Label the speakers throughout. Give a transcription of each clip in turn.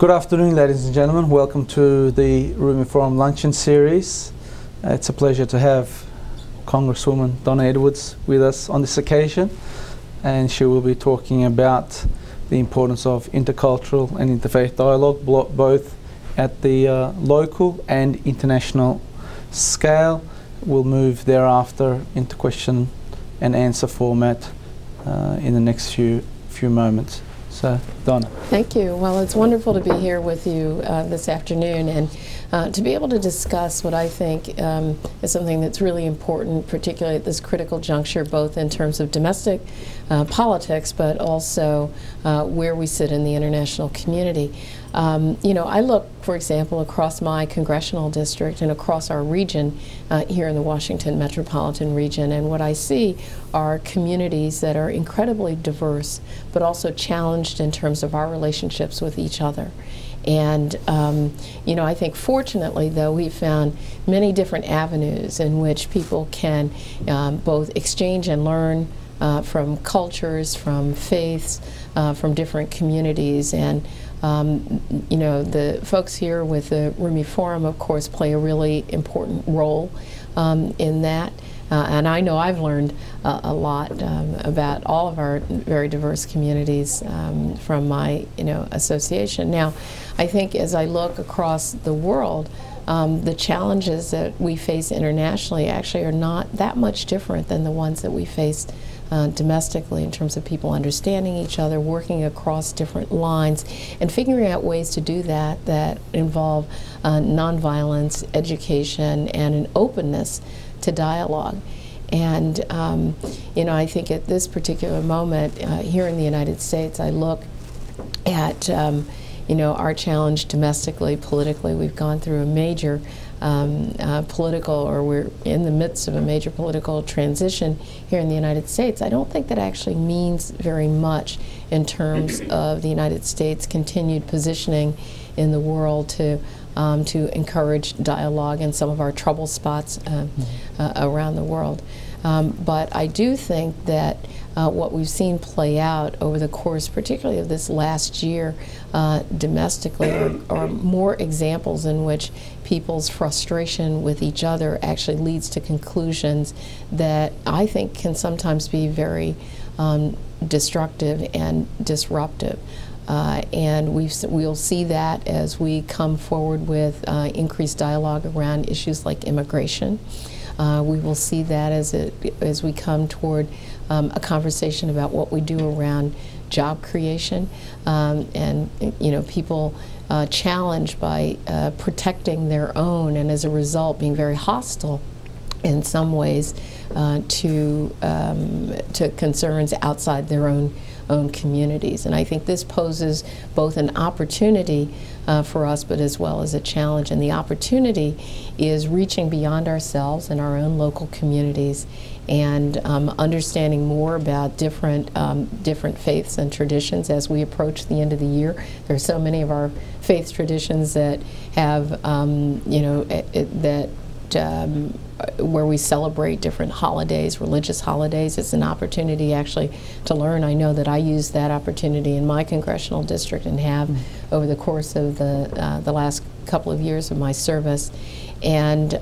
Speaker 1: Good afternoon, ladies and gentlemen. Welcome to the Rumi Forum Luncheon Series. It's a pleasure to have Congresswoman Donna Edwards with us on this occasion, and she will be talking about the importance of intercultural and interfaith dialogue, both at the local and international scale. We'll move thereafter into question and answer format in the next few moments. So, Donna.
Speaker 2: Thank you. Well, it's wonderful to be here with you this afternoon and to be able to discuss what I think is something that's really important, particularly at this critical juncture, both in terms of domestic politics, but also where we sit in the international community. You know, I look, for example, across my congressional district and across our region here in the Washington metropolitan region, and what I see are communities that are incredibly diverse, but also challenged in terms of our relationships with each other. And, you know, I think fortunately, though, we've found many different avenues in which people can both exchange and learn from cultures, from faiths, from different communities. And you know, the folks here with the Rumi Forum, of course, play a really important role in that. And I know I've learned a lot about all of our very diverse communities from my, association. Now, I think as I look across the world, the challenges that we face internationally actually are not that much different than the ones that we face domestically in terms of people understanding each other, working across different lines, and figuring out ways to do that that involve nonviolence, education, and an openness to dialogue. And I think at this particular moment here in the United States, I look at our challenge domestically, politically. We've gone through a major we're in the midst of a major political transition here in the United States. I don't think that actually means very much in terms of the United States' continued positioning in the world to encourage dialogue in some of our trouble spots around the world. But I do think that what we've seen play out over the course, particularly of this last year, domestically, are more examples in which people's frustration with each other actually leads to conclusions that I think can sometimes be very destructive and disruptive. And we'll see that as we come forward with increased dialogue around issues like immigration. We will see that as we come toward a conversation about what we do around job creation, and people challenged by protecting their own, and as a result being very hostile in some ways to concerns outside their own communities. And I think this poses both an opportunity for us, but as well as a challenge. And the opportunity is reaching beyond ourselves and our own local communities and understanding more about different faiths and traditions as we approach the end of the year. There are so many of our faith traditions that have, where we celebrate different holidays, religious holidays. It's an opportunity actually to learn. I know that I use that opportunity in my congressional district and have over the course of the last couple of years of my service. And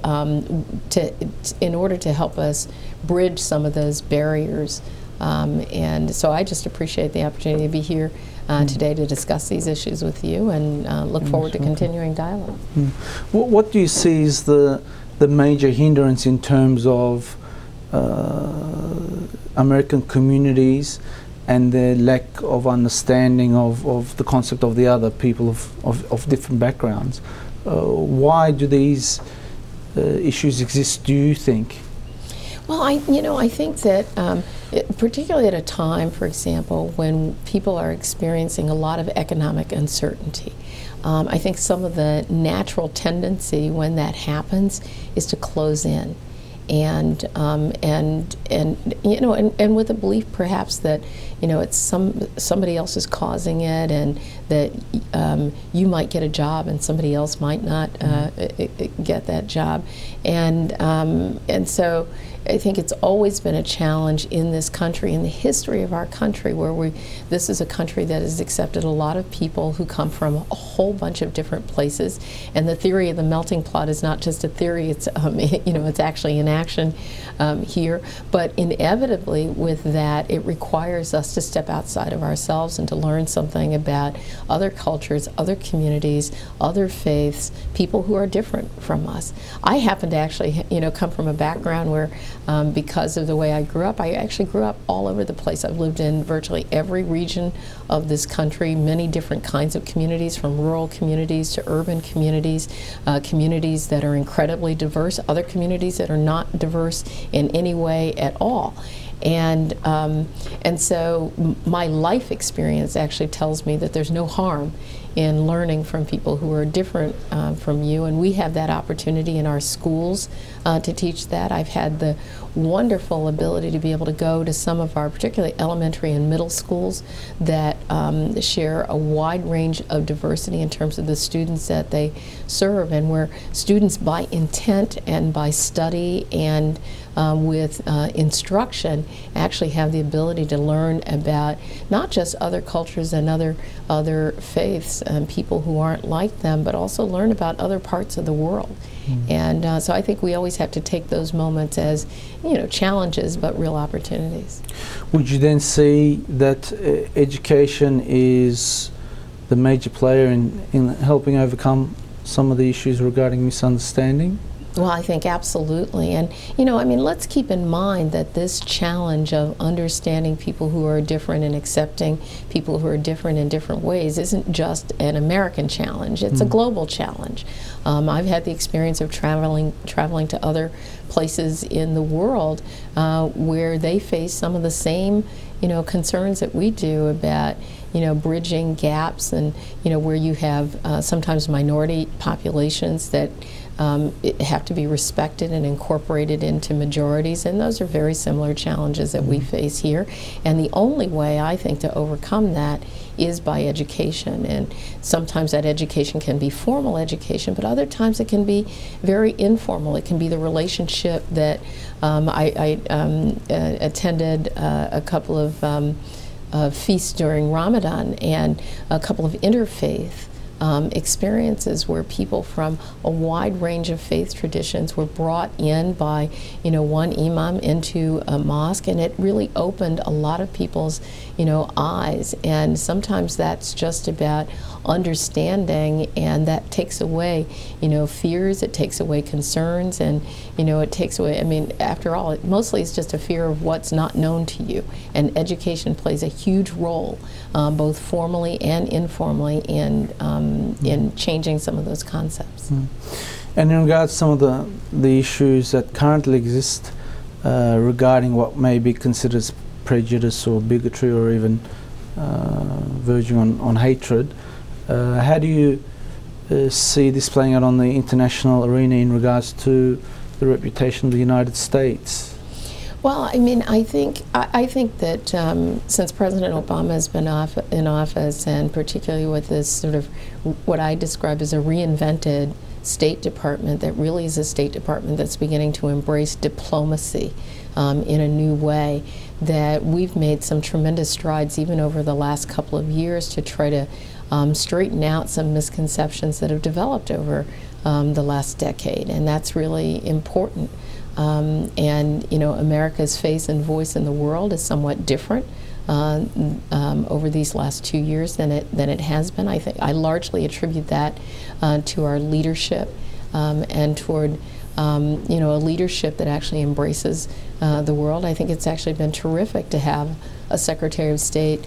Speaker 2: in order to help us bridge some of those barriers. And so I just appreciate the opportunity to be here today to discuss these issues with you, and look forward to continuing dialogue.
Speaker 1: What do you see as the major hindrance in terms of American communities and the lack of understanding of the concept of the other, people of different backgrounds? Why do these issues exist, do you think?
Speaker 2: Well, I think that particularly at a time, for example, when people are experiencing a lot of economic uncertainty, I think some of the natural tendency when that happens is to close in, and with a belief perhaps that it's somebody else is causing it, and that you might get a job and somebody else might not get that job, and so I think it's always been a challenge in this country, in the history of our country, where this is a country that has accepted a lot of people who come from a whole bunch of different places. And the theory of the melting pot is not just a theory, it's, you know, it's actually in action here. But inevitably with that, it requires us to step outside of ourselves and to learn something about other cultures, other communities, other faiths, people who are different from us. I happen to actually, you know, come from a background where because of the way I grew up, I actually grew up all over the place. I've lived in virtually every region of this country, many different kinds of communities, from rural communities to urban communities, communities that are incredibly diverse, other communities that are not diverse in any way at all. And so my life experience actually tells me that there's no harm in learning from people who are different from you, and we have that opportunity in our schools to teach that. I've had the wonderful ability to be able to go to some of our particularly elementary and middle schools that share a wide range of diversity in terms of the students that they serve, and where students by intent and by study and with instruction actually have the ability to learn about not just other cultures and other faiths and people who aren't like them, but also learn about other parts of the world. And so I think we always have to take those moments as, you know, challenges but real opportunities.
Speaker 1: Would you then see that education is the major player in helping overcome some of the issues regarding misunderstanding?
Speaker 2: Well, I think absolutely. And, you know, I mean, let's keep in mind that this challenge of understanding people who are different and accepting people who are different in different ways isn't just an American challenge. It's a global challenge. I've had the experience of traveling to other places in the world where they face some of the same, you know, concerns that we do about, you know, bridging gaps, and, you know, where you have sometimes minority populations that have to be respected and incorporated into majorities, and those are very similar challenges that we face here. And the only way, I think, to overcome that is by education. And sometimes that education can be formal education, but other times it can be very informal. It can be the relationship that I attended a couple of feasts during Ramadan, and a couple of interfaith experiences where people from a wide range of faith traditions were brought in by, you know, one imam into a mosque, and it really opened a lot of people's, you know, eyes. And sometimes that's just about understanding, and that takes away, you know, fears, it takes away concerns, and, you know, it takes away, I mean, after all, it mostly is just a fear of what's not known to you. And education plays a huge role, both formally and informally, in changing some of those concepts.
Speaker 1: And in regards to some of the issues that currently exist regarding what may be considered as prejudice or bigotry, or even verging on hatred, how do you see this playing out on the international arena in regards to the reputation of the United States?
Speaker 2: Well, I mean, I think that since President Obama has been in office, and particularly with this sort of what I describe as a reinvented State Department that really is a State Department that's beginning to embrace diplomacy in a new way, that we've made some tremendous strides even over the last couple of years to try to straighten out some misconceptions that have developed over the last decade, and that's really important. And, you know, America's face and voice in the world is somewhat different over these last 2 years than it has been. I think I largely attribute that to our leadership and toward you know, a leadership that actually embraces the world. I think it's actually been terrific to have a Secretary of State,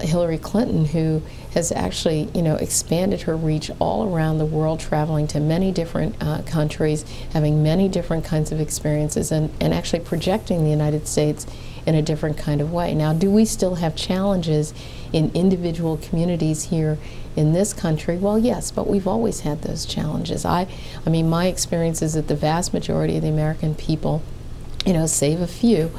Speaker 2: Hillary Clinton, who has actually, you know, expanded her reach all around the world, traveling to many different countries, having many different kinds of experiences, and actually projecting the United States in a different kind of way. Now, do we still have challenges in individual communities here in this country? Well, yes, but we've always had those challenges. I mean, my experience is that the vast majority of the American people save a few,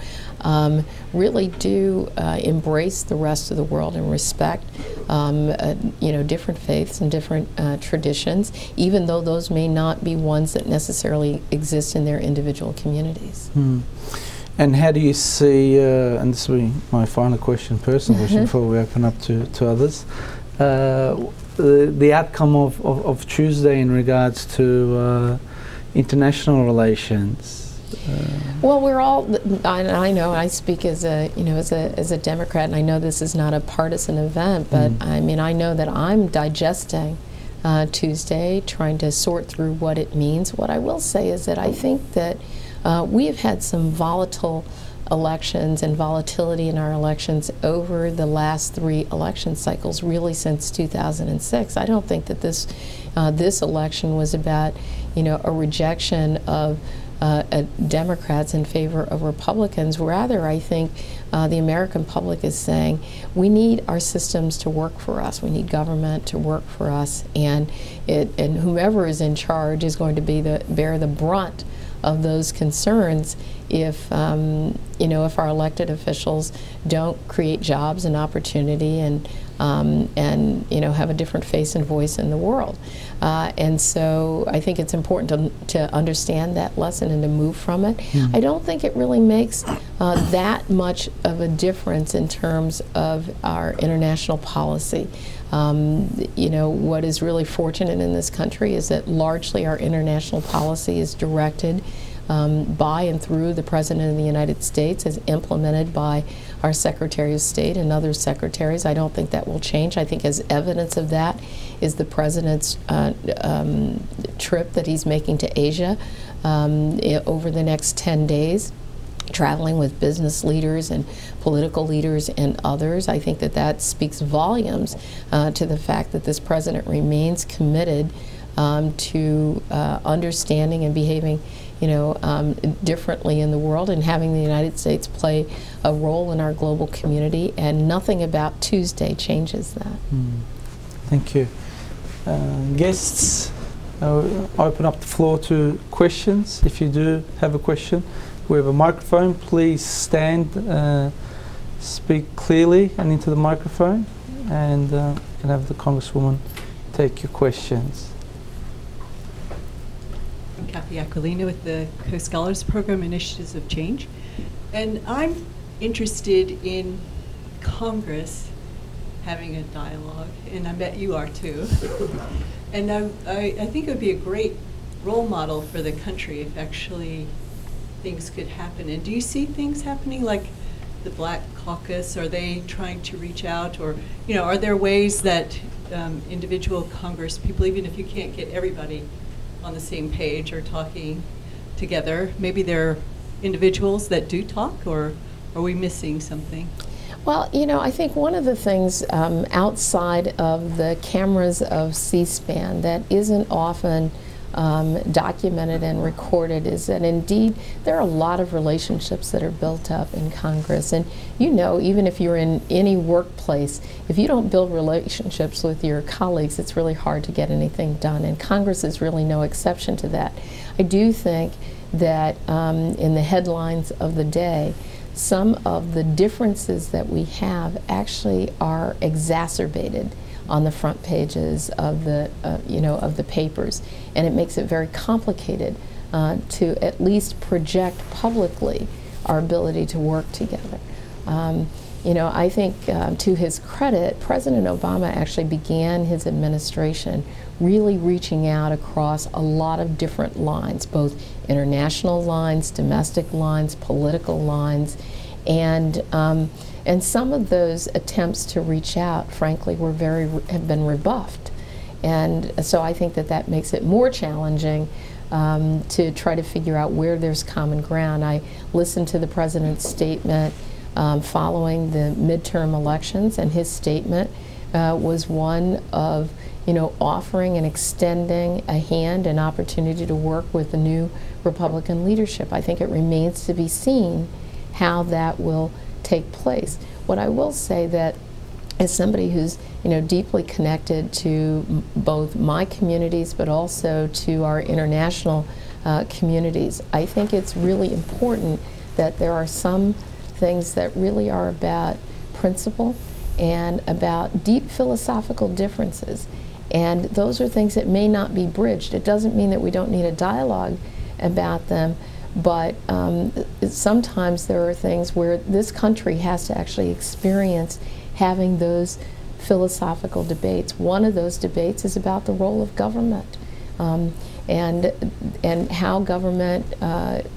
Speaker 2: really do embrace the rest of the world and respect, different faiths and different traditions, even though those may not be ones that necessarily exist in their individual communities.
Speaker 1: And how do you see, and this will be my final question, personal question, before we open up to others, the outcome of Tuesday in regards to international relations?
Speaker 2: Well, we're all. I know. I speak as a Democrat, and I know this is not a partisan event, but I mean, I know that I'm digesting Tuesday, trying to sort through what it means. What I will say is that I think that we have had some volatile elections and volatility in our elections over the last 3 election cycles, really since 2006. I don't think that this election was about a rejection of Democrats in favor of Republicans. Rather, I think the American public is saying we need our systems to work for us. We need government to work for us, and whomever is in charge is going to bear the brunt of those concerns if if our elected officials don't create jobs and opportunity and have a different face and voice in the world. And so I think it's important to understand that lesson and to move from it. I don't think it really makes that much of a difference in terms of our international policy. What is really fortunate in this country is that largely our international policy is directed by and through the President of the United States, as implemented by our Secretary of State and other secretaries. I don't think that will change. I think as evidence of that is the President's trip that he's making to Asia over the next 10 days, traveling with business leaders and political leaders and others. I think that speaks volumes to the fact that this President remains committed to understanding and behaving differently in the world and having the United States play a role in our global community, and nothing about Tuesday changes that.
Speaker 1: Thank you. Guests, open up the floor to questions. If you do have a question, we have a microphone. Please stand, speak clearly and into the microphone, and you can have the Congresswoman take your questions.
Speaker 3: Kathy Aquilina with the Co-Scholars Program Initiatives of Change. And I'm interested in Congress having a dialogue, and I bet you are too. And I think it would be a great role model for the country if actually things could happen. And do you see things happening like the Black Caucus? Are they trying to reach out, or are there ways that individual Congress people, even if you can't get everybody on the same page or talking together, maybe there are individuals that do talk, or are we missing something?
Speaker 2: Well, I think one of the things outside of the cameras of C-SPAN that isn't often documented and recorded is that indeed there are a lot of relationships that are built up in Congress. And even if you're in any workplace, if you don't build relationships with your colleagues, it's really hard to get anything done. And Congress is really no exception to that. I do think that in the headlines of the day, some of the differences that we have actually are exacerbated on the front pages of the of the papers, and it makes it very complicated to at least project publicly our ability to work together. I think to his credit, President Obama actually began his administration really reaching out across a lot of different lines, both international lines, domestic lines, political lines, and some of those attempts to reach out, frankly, have been rebuffed. And so I think that makes it more challenging to try to figure out where there's common ground. I listened to the President's statement following the midterm elections, and his statement was one of offering and extending a hand and opportunity to work with the new Republican leadership. I think it remains to be seen how that will take place. What I will say, that as somebody who's deeply connected to both my communities but also to our international communities. I think it's really important that there are some things that really are about principle and about deep philosophical differences. And those are things that may not be bridged. It doesn't mean that we don't need a dialogue about them, but sometimes there are things where this country has to actually experience having those philosophical debates. One of those debates is about the role of government and how government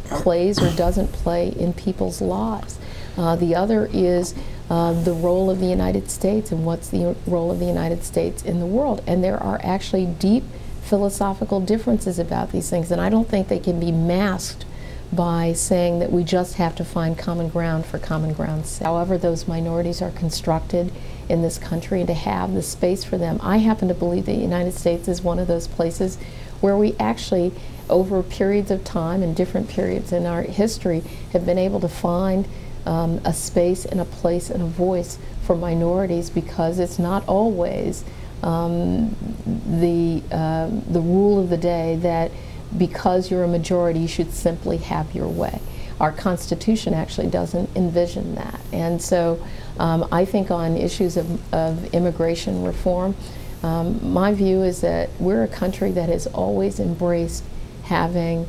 Speaker 2: plays or doesn't play in people's lives. The other is the role of the United States and what's the role of the United States in the world. And there are actually deep philosophical differences about these things, and I don't think they can be masked by saying that we just have to find common ground for common ground's sake. However those minorities are constructed in this country, and to have the space for them. I happen to believe the United States is one of those places where we actually, over periods of time and different periods in our history, have been able to find a space and a place and a voice for minorities, because it's not always the rule of the day that because you're a majority you should simply have your way. Our Constitution actually doesn't envision that. And so I think on issues of immigration reform, my view is that we're a country that has always embraced having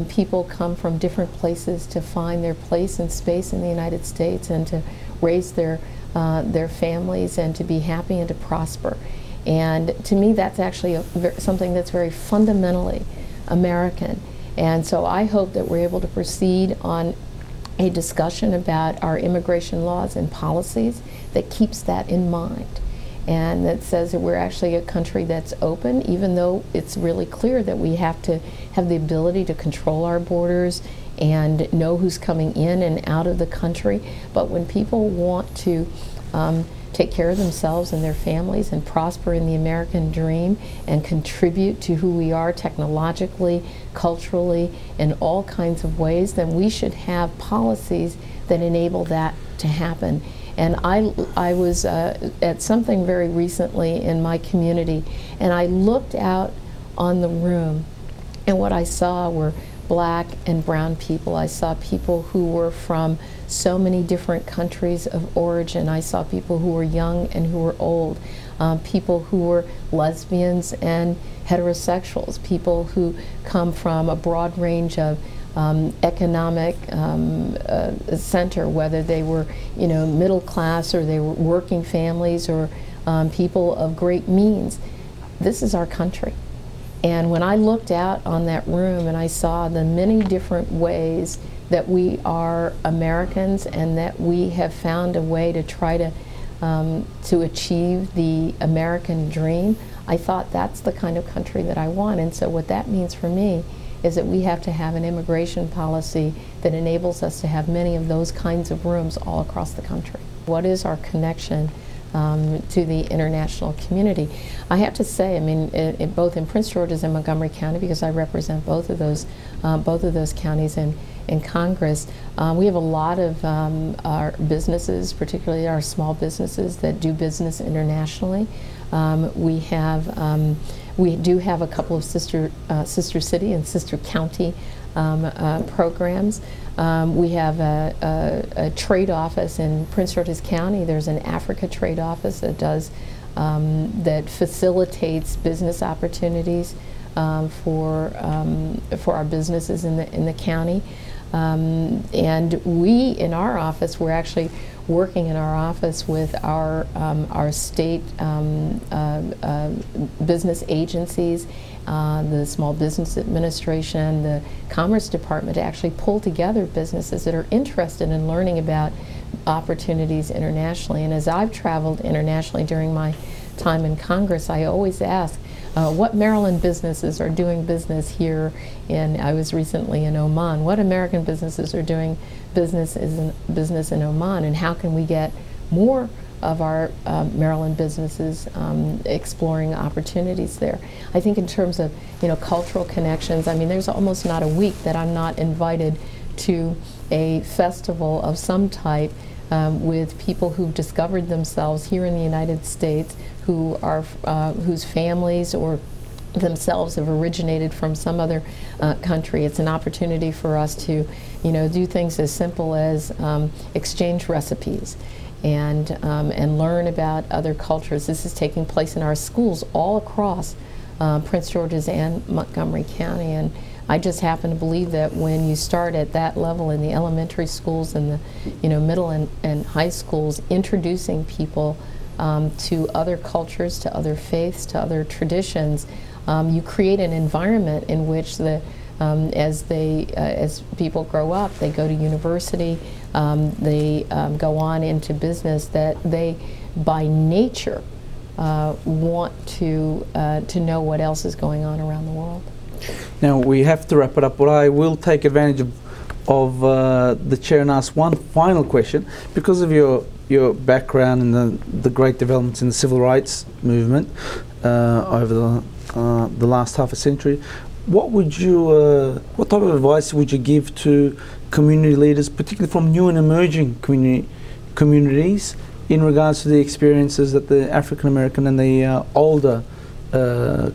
Speaker 2: people come from different places to find their place and space in the United States and to raise their families and to be happy and to prosper. And to me, that's actually something that's very fundamentally American. And so I hope that we're able to proceed on a discussion about our immigration laws and policies that keeps that in mind, and that says that we're actually a country that's open, even though it's really clear that we have to have the ability to control our borders and know who's coming in and out of the country. But when people want to take care of themselves and their families and prosper in the American dream and contribute to who we are technologically, culturally, in all kinds of ways, then we should have policies that enable that to happen. And I was at something very recently in my community, and I looked out on the room, and what I saw were black and brown people. I saw people who were from so many different countries of origin. I saw people who were young and who were old, people who were lesbians and heterosexuals, people who come from a broad range of economic center, whether they were, middle class or they were working families or people of great means. This is our country. And when I looked out on that room and I saw the many different ways that we are Americans and that we have found a way to try to achieve the American dream, I thought that's the kind of country that I want. And so what that means for me is that we have to have an immigration policy that enables us to have many of those kinds of rooms all across the country. What is our connection to the international community? I have to say, I mean, both in Prince George's and Montgomery County, because I represent both of those counties in Congress, we have a lot of our businesses, particularly our small businesses that do business internationally. We do have a couple of sister city and sister county programs. We have a trade office in Prince George's County. There's an Africa trade office that does that facilitates business opportunities for our businesses in the county. And we, in our office, we're actually working in our office with our state business agencies, the Small Business Administration, the Commerce Department, to actually pull together businesses that are interested in learning about opportunities internationally. And as I've traveled internationally during my time in Congress, I always ask, what Maryland businesses are doing business here I was recently in Oman, what American businesses are doing business in Oman, and how can we get more of our Maryland businesses exploring opportunities there. I think in terms of cultural connections, I mean, there's almost not a week that I'm not invited to a festival of some type with people who've discovered themselves here in the United States, whose families or themselves have originated from some other country. It's an opportunity for us to, do things as simple as exchange recipes and learn about other cultures. This is taking place in our schools all across Prince George's and Montgomery County, and I just happen to believe that when you start at that level in the elementary schools and the middle and high schools, introducing people to other cultures, to other faiths, to other traditions, you create an environment in which as people grow up, they go to university, they go on into business, that they by nature want to know what else is going on around the world.
Speaker 1: Now we have to wrap it up, but I will take advantage of the chair and ask one final question. Because of your background and the great developments in the civil rights movement over the last half a century, what type of advice would you give to community leaders, particularly from new and emerging communities, in regards to the experiences that the African American and the older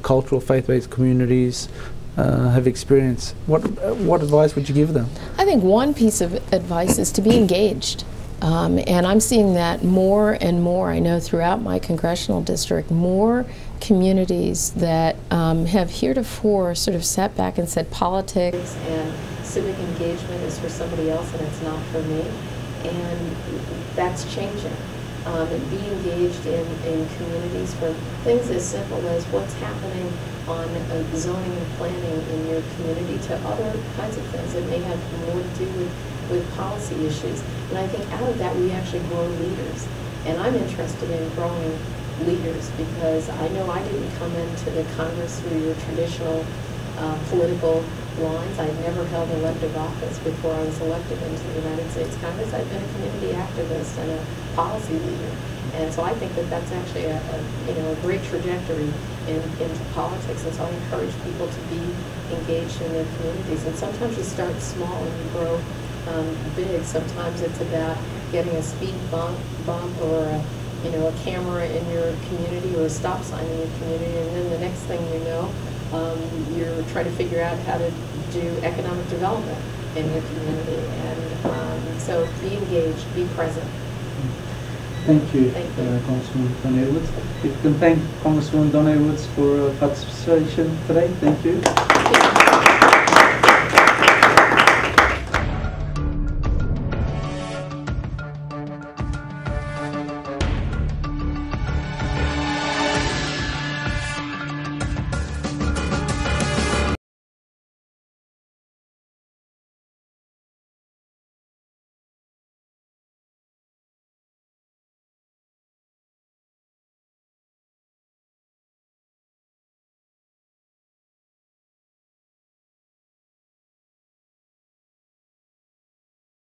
Speaker 1: cultural faith-based communities have experienced? What advice would you give them?
Speaker 2: I think one piece of advice is to be engaged. And I'm seeing that more and more. I know throughout my congressional district, more communities that have heretofore sort of sat back and said politics and civic engagement is for somebody else and it's not for me. And that's changing. And be engaged in communities, from things as simple as what's happening on zoning and planning in your community to other kinds of things that may have more to do with policy issues. And I think out of that we actually grow leaders. And I'm interested in growing leaders because I know I didn't come into the Congress through your traditional political lines. I never held elective office before I was elected into the United States Congress. I've been a community activist and a policy leader. And so I think that that's actually a great trajectory into politics. And so I encourage people to be engaged in their communities. And sometimes you start small and you grow big. Sometimes it's about getting a speed bump or a camera in your community or a stop sign in your community, and then the next thing you know, you're trying to figure out how to do economic development in your community. And so be engaged, be present.
Speaker 1: Thank you,
Speaker 2: Thank you.
Speaker 1: Congresswoman Donna Edwards. If you can thank Congresswoman Donna Edwards for participation today. Thank you.